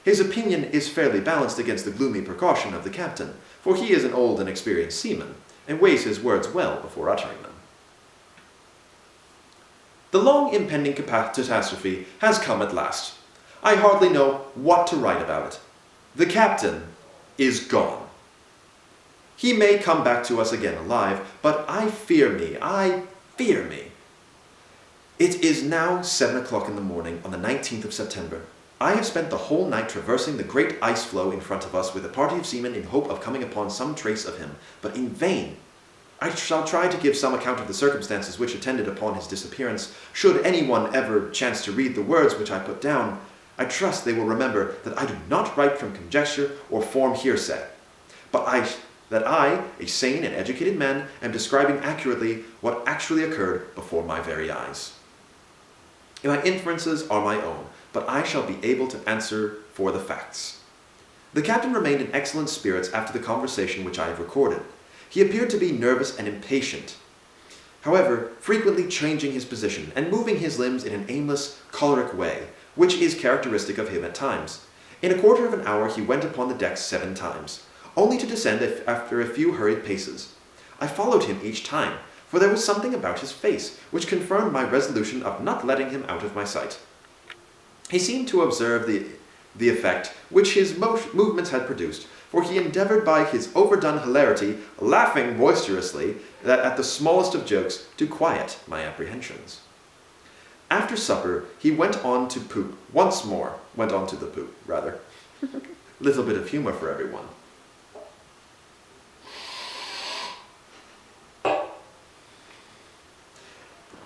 His opinion is fairly balanced against the gloomy precaution of the captain, for he is an old and experienced seaman, and weighs his words well before uttering them. The long impending catastrophe has come at last. I hardly know what to write about it. The captain is gone. He may come back to us again alive, but I fear me. It is now 7 o'clock in the morning on the 19th of September. I have spent the whole night traversing the great ice floe in front of us with a party of seamen in hope of coming upon some trace of him, but in vain. I shall try to give some account of the circumstances which attended upon his disappearance. Should anyone ever chance to read the words which I put down, I trust they will remember that I do not write from conjecture or form hearsay, but that I, a sane and educated man, am describing accurately what actually occurred before my very eyes. My inferences are my own, but I shall be able to answer for the facts. The captain remained in excellent spirits after the conversation which I have recorded. He appeared to be nervous and impatient, however, frequently changing his position and moving his limbs in an aimless, choleric way, which is characteristic of him at times. In a quarter of an hour he went upon the deck 7 times, only to descend after a few hurried paces. I followed him each time, for there was something about his face which confirmed my resolution of not letting him out of my sight. He seemed to observe the effect which his movements had produced, for he endeavored by his overdone hilarity, laughing boisterously at the smallest of jokes, to quiet my apprehensions. After supper, he went on to the poop. Little bit of humor for everyone.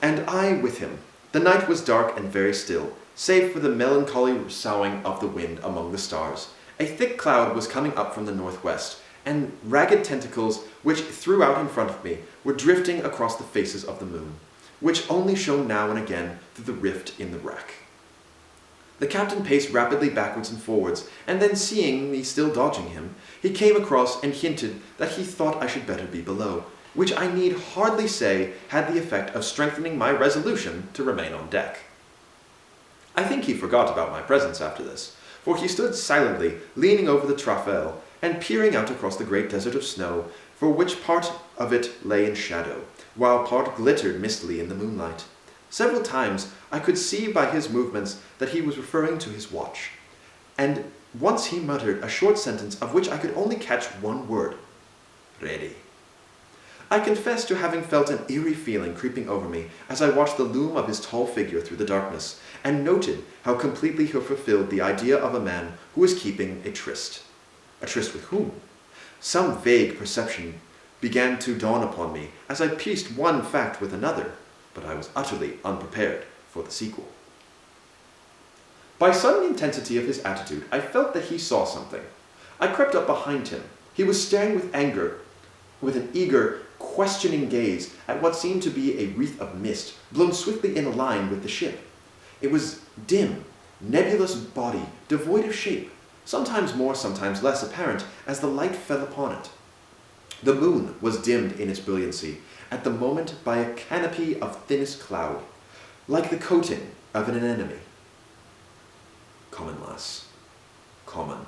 And I with him. The night was dark and very still, save for the melancholy soughing of the wind among the stars. A thick cloud was coming up from the northwest, and ragged tentacles, which threw out in front of me, were drifting across the faces of the moon, which only shone now and again through the rift in the wreck. The captain paced rapidly backwards and forwards, and then seeing me still dodging him, he came across and hinted that he thought I should better be below, which I need hardly say had the effect of strengthening my resolution to remain on deck. I think he forgot about my presence after this, for he stood silently, leaning over the taffrail, and peering out across the great desert of snow, for which part of it lay in shadow, while part glittered mistily in the moonlight. Several times I could see by his movements that he was referring to his watch, and once he muttered a short sentence of which I could only catch one word: ready. I confess to having felt an eerie feeling creeping over me as I watched the loom of his tall figure through the darkness, and noted how completely he fulfilled the idea of a man who is keeping a tryst. A tryst with whom? Some vague perception began to dawn upon me as I pieced one fact with another, but I was utterly unprepared for the sequel. By sudden intensity of his attitude, I felt that he saw something. I crept up behind him. He was staring with anger, with an eager, questioning gaze at what seemed to be a wreath of mist blown swiftly in a line with the ship. It was dim, nebulous body, devoid of shape, sometimes more, sometimes less apparent as the light fell upon it. The moon was dimmed in its brilliancy at the moment by a canopy of thinnest cloud, like the coating of an enemy. "Common, lass, common,"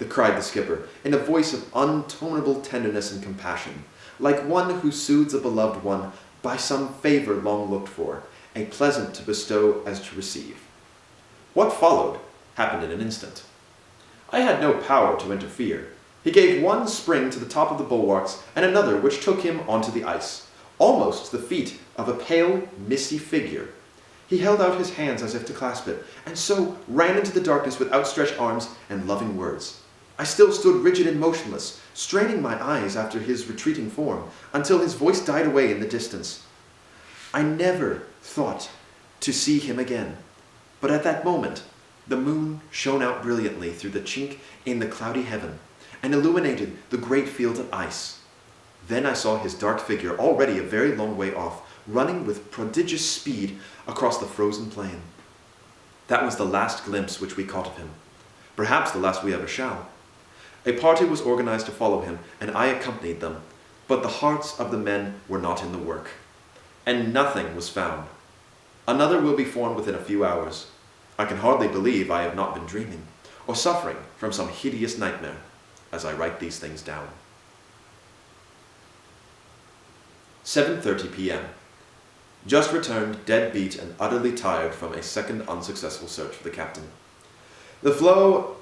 cried the skipper, in a voice of untonable tenderness and compassion, like one who soothes a beloved one by some favour long looked for, a pleasant to bestow as to receive. What followed happened in an instant. I had no power to interfere. He gave one spring to the top of the bulwarks, and another which took him onto the ice, almost to the feet of a pale, misty figure. He held out his hands as if to clasp it, and so ran into the darkness with outstretched arms and loving words. I still stood rigid and motionless, straining my eyes after his retreating form, until his voice died away in the distance. I never thought to see him again, but at that moment the moon shone out brilliantly through the chink in the cloudy heaven, and illuminated the great field of ice. Then I saw his dark figure, already a very long way off, running with prodigious speed across the frozen plain. That was the last glimpse which we caught of him, perhaps the last we ever shall. A party was organized to follow him, and I accompanied them, but the hearts of the men were not in the work, and nothing was found. Another will be formed within a few hours. I can hardly believe I have not been dreaming, or suffering from some hideous nightmare, as I write these things down. 7:30 p.m. Just returned, dead beat and utterly tired from a second unsuccessful search for the captain. The floe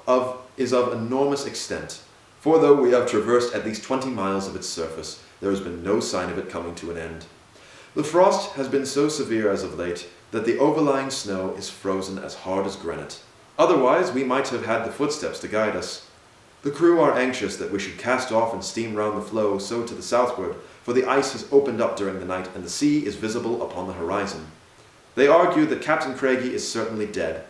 is of enormous extent, for though we have traversed at least 20 miles of its surface, there has been no sign of it coming to an end. The frost has been so severe as of late that the overlying snow is frozen as hard as granite. Otherwise, we might have had the footsteps to guide us. The crew are anxious that we should cast off and steam round the floe so to the southward, for the ice has opened up during the night and the sea is visible upon the horizon. They argue that Captain Craigie is certainly dead,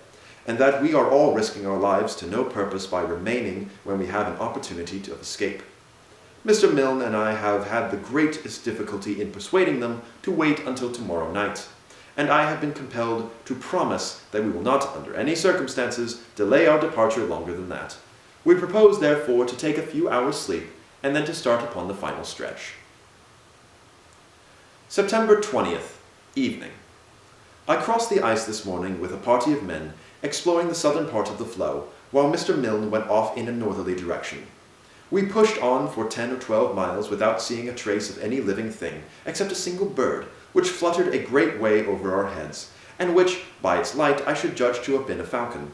and that we are all risking our lives to no purpose by remaining when we have an opportunity of escape. Mr. Milne and I have had the greatest difficulty in persuading them to wait until tomorrow night, and I have been compelled to promise that we will not, under any circumstances, delay our departure longer than that. We propose, therefore, to take a few hours' sleep, and then to start upon the final stretch. September 20th, evening. I crossed the ice this morning with a party of men, exploring the southern part of the floe, while Mr. Milne went off in a northerly direction. We pushed on for 10 or 12 miles without seeing a trace of any living thing, except a single bird, which fluttered a great way over our heads, and which, by its light, I should judge to have been a falcon.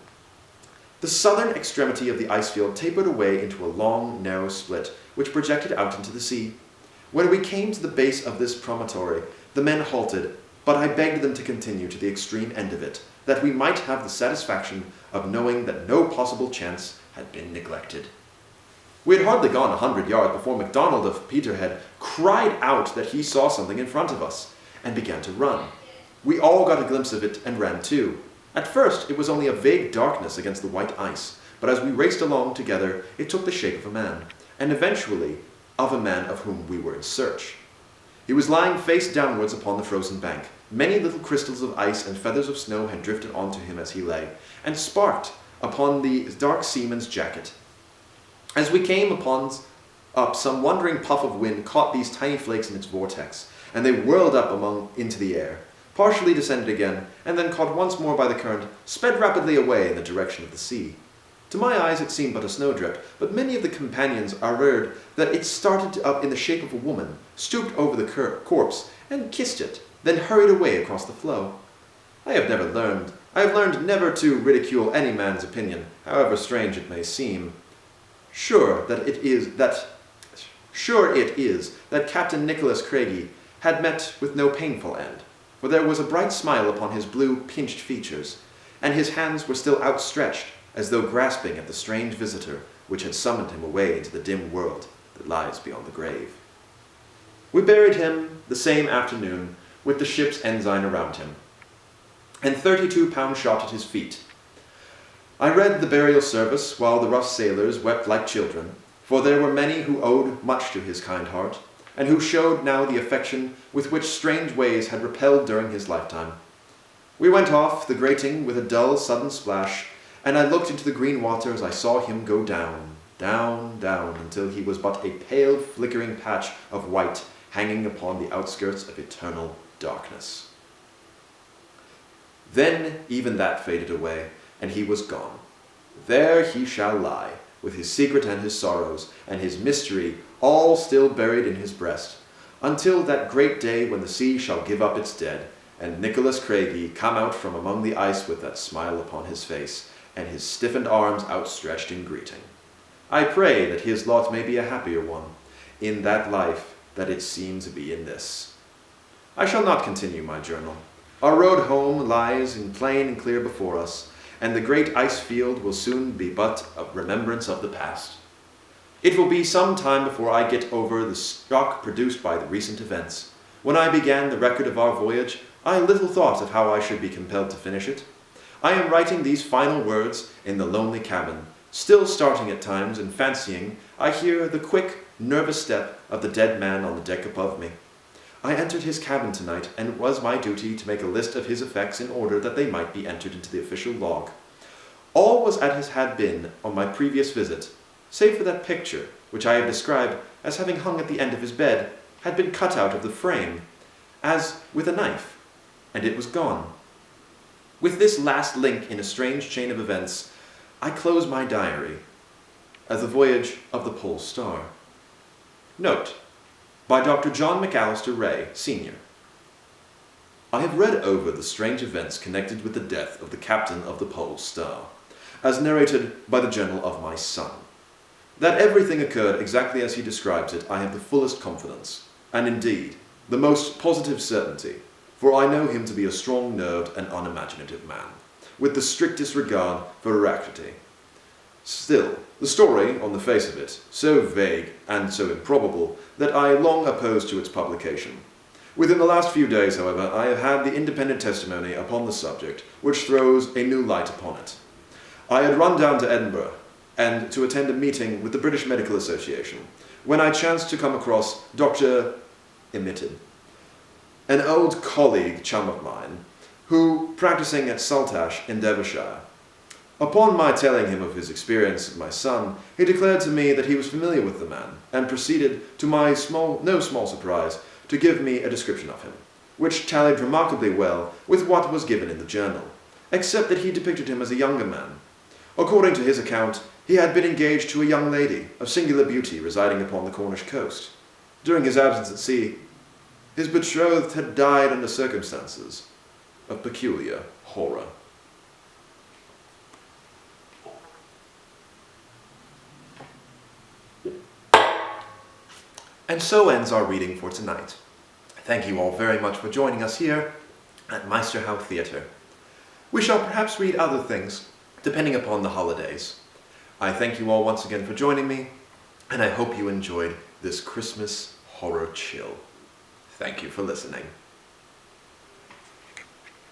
The southern extremity of the ice field tapered away into a long, narrow split, which projected out into the sea. When we came to the base of this promontory, the men halted, but I begged them to continue to the extreme end of it, that we might have the satisfaction of knowing that no possible chance had been neglected. We had hardly gone 100 yards before MacDonald of Peterhead cried out that he saw something in front of us, and began to run. We all got a glimpse of it and ran too. At first it was only a vague darkness against the white ice, but as we raced along together it took the shape of a man, and eventually of a man of whom we were in search. He was lying face downwards upon the frozen bank. Many little crystals of ice and feathers of snow had drifted onto him as he lay, and sparked upon the dark seaman's jacket. As we came up, some wandering puff of wind caught these tiny flakes in its vortex, and they whirled up into the air, partially descended again, and then caught once more by the current, sped rapidly away in the direction of the sea. To my eyes it seemed but a snowdrift, but many of the companions averred that it started up in the shape of a woman, stooped over the corpse, and kissed it, then hurried away across the floe. I have learned never to ridicule any man's opinion, however strange it may seem. Sure it is that Captain Nicholas Craigie had met with no painful end, for there was a bright smile upon his blue, pinched features, and his hands were still outstretched, as though grasping at the strange visitor which had summoned him away into the dim world that lies beyond the grave. We buried him the same afternoon, with the ship's ensign around him, and 32-pound shot at his feet. I read the burial service while the rough sailors wept like children, for there were many who owed much to his kind heart, and who showed now the affection with which strange ways had repelled during his lifetime. We went off the grating with a dull, sudden splash, and I looked into the green water as I saw him go down, down, down, until he was but a pale, flickering patch of white hanging upon the outskirts of eternal darkness. Then even that faded away, and he was gone. There he shall lie, with his secret and his sorrows, and his mystery all still buried in his breast, until that great day when the sea shall give up its dead, and Nicholas Craigie come out from among the ice with that smile upon his face, and his stiffened arms outstretched in greeting. I pray that his lot may be a happier one, in that life that it seemed to be in this. I shall not continue my journal. Our road home lies in plain and clear before us, and the great ice field will soon be but a remembrance of the past. It will be some time before I get over the shock produced by the recent events. When I began the record of our voyage, I little thought of how I should be compelled to finish it. I am writing these final words in the lonely cabin, still starting at times and fancying I hear the quick, nervous step of the dead man on the deck above me. I entered his cabin tonight, and it was my duty to make a list of his effects in order that they might be entered into the official log. All was as it had been on my previous visit, save for that picture, which I have described as having hung at the end of his bed, had been cut out of the frame, as with a knife, and it was gone. With this last link in a strange chain of events, I close my diary as The Voyage of the Pole Star. Note, by Dr. John McAllister Ray, Sr. I have read over the strange events connected with the death of the captain of the Pole Star, as narrated by the journal of my son. That everything occurred exactly as he describes it, I have the fullest confidence, and indeed, the most positive certainty, for I know him to be a strong-nerved and unimaginative man, with the strictest regard for veracity. Still, the story, on the face of it, so vague and so improbable that I long opposed to its publication. Within the last few days, however, I have had the independent testimony upon the subject, which throws a new light upon it. I had run down to Edinburgh, and to attend a meeting with the British Medical Association, when I chanced to come across Dr. Emitted, an old colleague chum of mine, who, practicing at Saltash in Devonshire. Upon my telling him of his experience with my son, he declared to me that he was familiar with the man, and proceeded, to my no small surprise, to give me a description of him, which tallied remarkably well with what was given in the journal, except that he depicted him as a younger man. According to his account, he had been engaged to a young lady of singular beauty residing upon the Cornish coast. During his absence at sea, his betrothed had died under circumstances of peculiar horror. And so ends our reading for tonight. Thank you all very much for joining us here at Meisterhout Theatre. We shall perhaps read other things, depending upon the holidays. I thank you all once again for joining me, and I hope you enjoyed this Christmas horror chill. Thank you for listening.